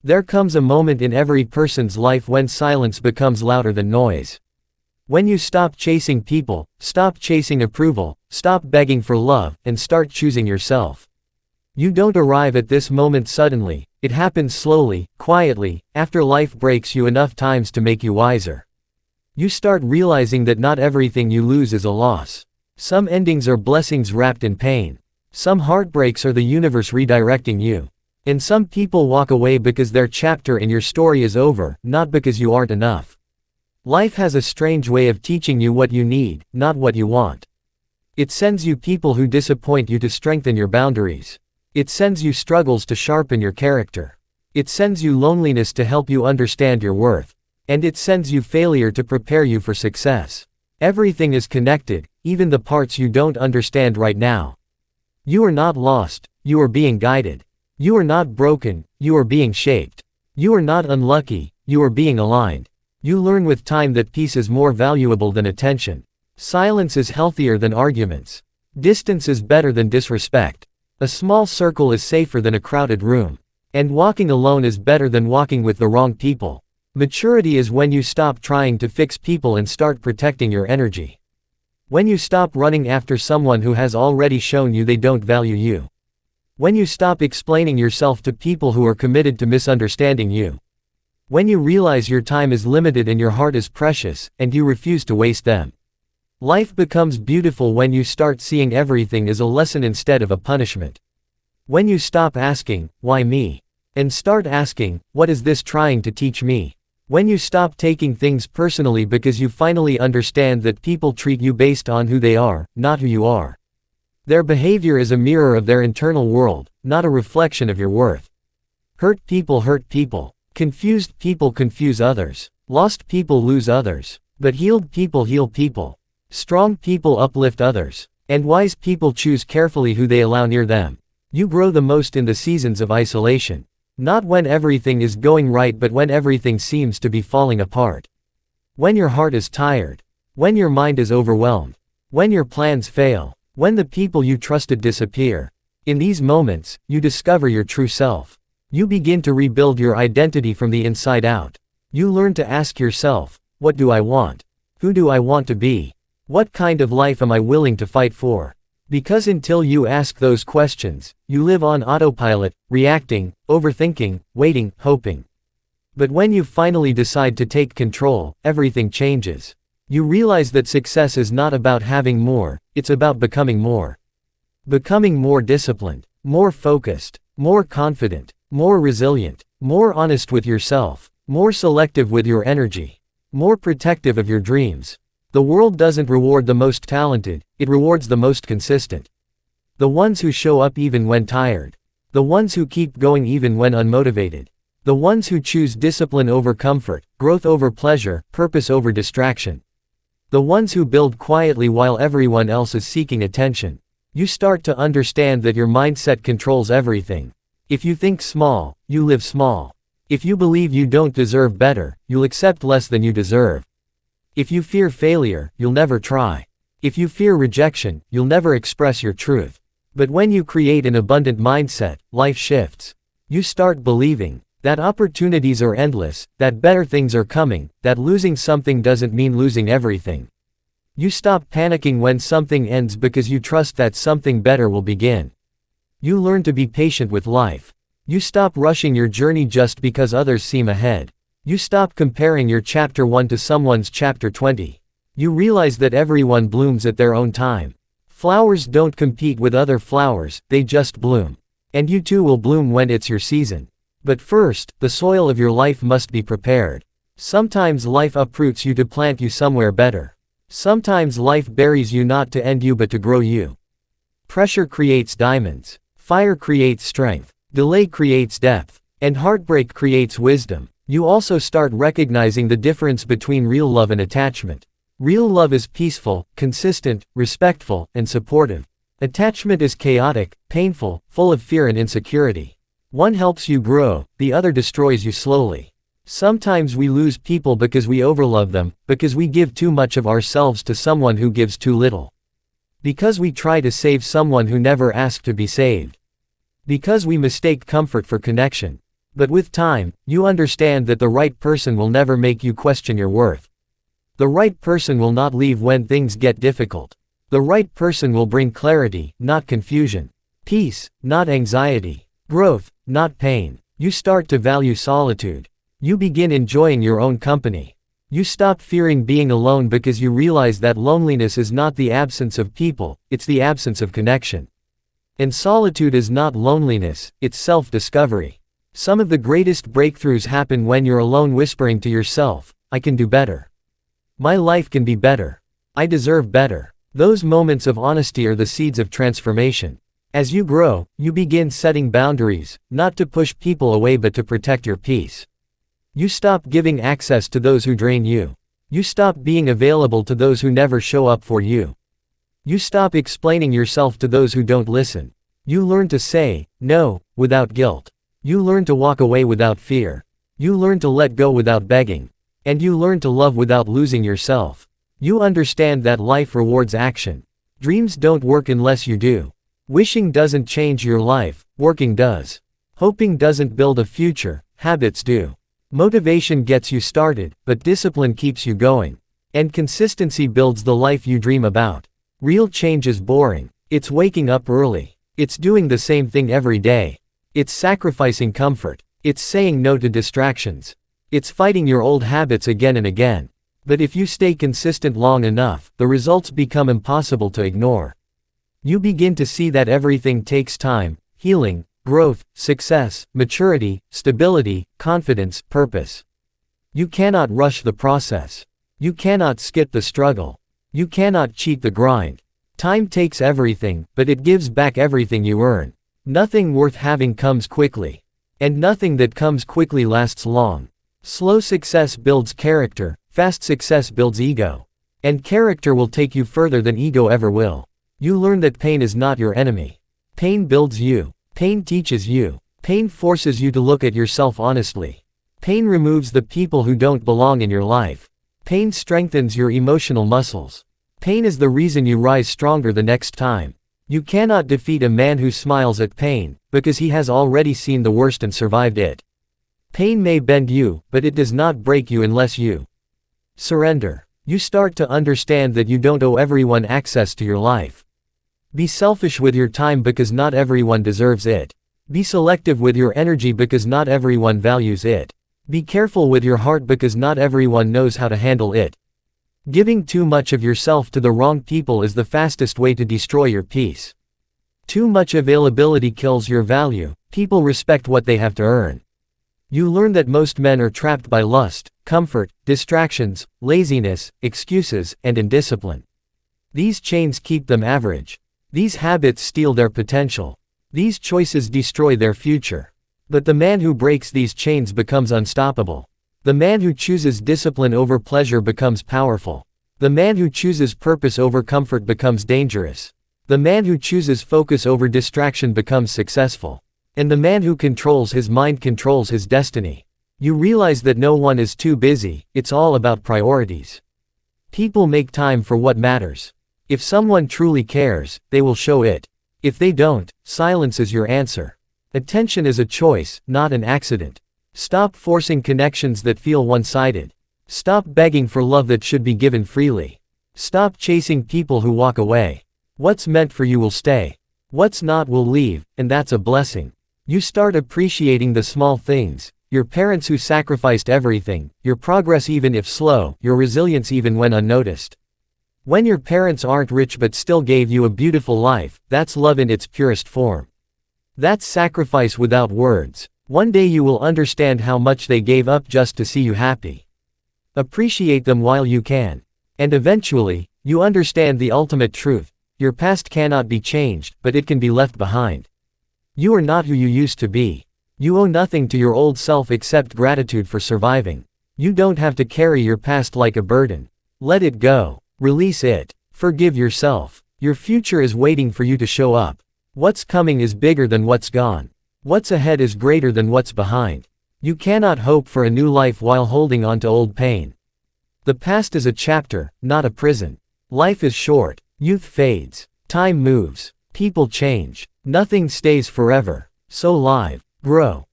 There comes a moment in every person's life when silence becomes louder than noise. When you stop chasing people, stop chasing approval, stop begging for love, and start choosing yourself. You don't arrive at this moment suddenly, it happens slowly, quietly, after life breaks you enough times to make you wiser. You start realizing that not everything you lose is a loss. Some endings are blessings wrapped in pain. Some heartbreaks are the universe redirecting you. And some people walk away because their chapter in your story is over, not because you aren't enough. Life has a strange way of teaching you what you need, not what you want. It sends you people who disappoint you to strengthen your boundaries. It sends you struggles to sharpen your character. It sends you loneliness to help you understand your worth. And it sends you failure to prepare you for success. Everything is connected, even the parts you don't understand right now. You are not lost, you are being guided. You are not broken, you are being shaped. You are not unlucky, you are being aligned. You learn with time that peace is more valuable than attention. Silence is healthier than arguments. Distance is better than disrespect. A small circle is safer than a crowded room. And walking alone is better than walking with the wrong people. Maturity is when you stop trying to fix people and start protecting your energy. When you stop running after someone who has already shown you they don't value you. When you stop explaining yourself to people who are committed to misunderstanding you. When you realize your time is limited and your heart is precious, and you refuse to waste them. Life becomes beautiful when you start seeing everything as a lesson instead of a punishment. When you stop asking, "Why me?" and start asking, "What is this trying to teach me?" When you stop taking things personally because you finally understand that people treat you based on who they are, not who you are. Their behavior is a mirror of their internal world, not a reflection of your worth. Hurt people hurt people. Confused people confuse others. Lost people lose others. But healed people heal people. Strong people uplift others. And wise people choose carefully who they allow near them. You grow the most in the seasons of isolation. Not when everything is going right but when everything seems to be falling apart. When your heart is tired. When your mind is overwhelmed. When your plans fail. When the people you trusted disappear. In these moments, you discover your true self. You begin to rebuild your identity from the inside out. You learn to ask yourself, what do I want? Who do I want to be? What kind of life am I willing to fight for? Because until you ask those questions, you live on autopilot, reacting, overthinking, waiting, hoping. But when you finally decide to take control, everything changes. You realize that success is not about having more, it's about becoming more. Becoming more disciplined, more focused, more confident, more resilient, more honest with yourself, more selective with your energy, more protective of your dreams. The world doesn't reward the most talented, it rewards the most consistent. The ones who show up even when tired. The ones who keep going even when unmotivated. The ones who choose discipline over comfort, growth over pleasure, purpose over distraction. The ones who build quietly while everyone else is seeking attention. You start to understand that your mindset controls everything. If you think small, you live small. If you believe you don't deserve better, you'll accept less than you deserve. If you fear failure, you'll never try. If you fear rejection, you'll never express your truth. But when you create an abundant mindset, life shifts. You start believing that opportunities are endless, that better things are coming, that losing something doesn't mean losing everything. You stop panicking when something ends because you trust that something better will begin. You learn to be patient with life. You stop rushing your journey just because others seem ahead. You stop comparing your chapter 1 to someone's chapter 20. You realize that everyone blooms at their own time. Flowers don't compete with other flowers, they just bloom. And you too will bloom when it's your season. But first, the soil of your life must be prepared. Sometimes life uproots you to plant you somewhere better. Sometimes life buries you not to end you but to grow you. Pressure creates diamonds. Fire creates strength. Delay creates depth. And heartbreak creates wisdom. You also start recognizing the difference between real love and attachment. Real love is peaceful, consistent, respectful, and supportive. Attachment is chaotic, painful, full of fear and insecurity. One helps you grow, the other destroys you slowly. Sometimes we lose people because we overlove them, because we give too much of ourselves to someone who gives too little. Because we try to save someone who never asked to be saved. Because we mistake comfort for connection. But with time, you understand that the right person will never make you question your worth. The right person will not leave when things get difficult. The right person will bring clarity, not confusion. Peace, not anxiety. Growth, not pain. You start to value solitude. You begin enjoying your own company. You stop fearing being alone because you realize that loneliness is not the absence of people, it's the absence of connection. And solitude is not loneliness, it's self-discovery. Some of the greatest breakthroughs happen when you're alone whispering to yourself, I can do better. My life can be better. I deserve better. Those moments of honesty are the seeds of transformation. As you grow, you begin setting boundaries, not to push people away but to protect your peace. You stop giving access to those who drain you. You stop being available to those who never show up for you. You stop explaining yourself to those who don't listen. You learn to say no without guilt. You learn to walk away without fear. You learn to let go without begging. And you learn to love without losing yourself. You understand that life rewards action. Dreams don't work unless you do. Wishing doesn't change your life, working does. Hoping doesn't build a future, habits do. Motivation gets you started, but discipline keeps you going. And consistency builds the life you dream about. Real change is boring. It's waking up early. It's doing the same thing every day. It's sacrificing comfort. It's saying no to distractions. It's fighting your old habits again and again. But if you stay consistent long enough, the results become impossible to ignore. You begin to see that everything takes time: healing, growth, success, maturity, stability, confidence, purpose. You cannot rush the process. You cannot skip the struggle. You cannot cheat the grind. Time takes everything, but it gives back everything you earn. Nothing worth having comes quickly. And nothing that comes quickly lasts long. Slow success builds character, fast success builds ego. And character will take you further than ego ever will. You learn that pain is not your enemy. Pain builds you. Pain teaches you. Pain forces you to look at yourself honestly. Pain removes the people who don't belong in your life. Pain strengthens your emotional muscles. Pain is the reason you rise stronger the next time. You cannot defeat a man who smiles at pain, because he has already seen the worst and survived it. Pain may bend you, but it does not break you unless you surrender. You start to understand that you don't owe everyone access to your life. Be selfish with your time because not everyone deserves it. Be selective with your energy because not everyone values it. Be careful with your heart because not everyone knows how to handle it. Giving too much of yourself to the wrong people is the fastest way to destroy your peace. Too much availability kills your value. People respect what they have to earn. You learn that most men are trapped by lust, comfort, distractions, laziness, excuses, and indiscipline. These chains keep them average. These habits steal their potential. These choices destroy their future. But the man who breaks these chains becomes unstoppable. The man who chooses discipline over pleasure becomes powerful. The man who chooses purpose over comfort becomes dangerous. The man who chooses focus over distraction becomes successful. And the man who controls his mind controls his destiny. You realize that no one is too busy, it's all about priorities. People make time for what matters. If someone truly cares, they will show it. If they don't, silence is your answer. Attention is a choice, not an accident. Stop forcing connections that feel one-sided. Stop begging for love that should be given freely. Stop chasing people who walk away. What's meant for you will stay. What's not will leave, and that's a blessing. You start appreciating the small things. Your parents who sacrificed everything, your progress even if slow, your resilience even when unnoticed. When your parents aren't rich but still gave you a beautiful life, that's love in its purest form. That's sacrifice without words. One day you will understand how much they gave up just to see you happy. Appreciate them while you can. And eventually, you understand the ultimate truth. Your past cannot be changed, but it can be left behind. You are not who you used to be. You owe nothing to your old self except gratitude for surviving. You don't have to carry your past like a burden. Let it go. Release it. Forgive yourself. Your future is waiting for you to show up. What's coming is bigger than what's gone. What's ahead is greater than what's behind. You cannot hope for a new life while holding on to old pain. The past is a chapter, not a prison. Life is short. Youth fades. Time moves. People change. Nothing stays forever. So live. Grow.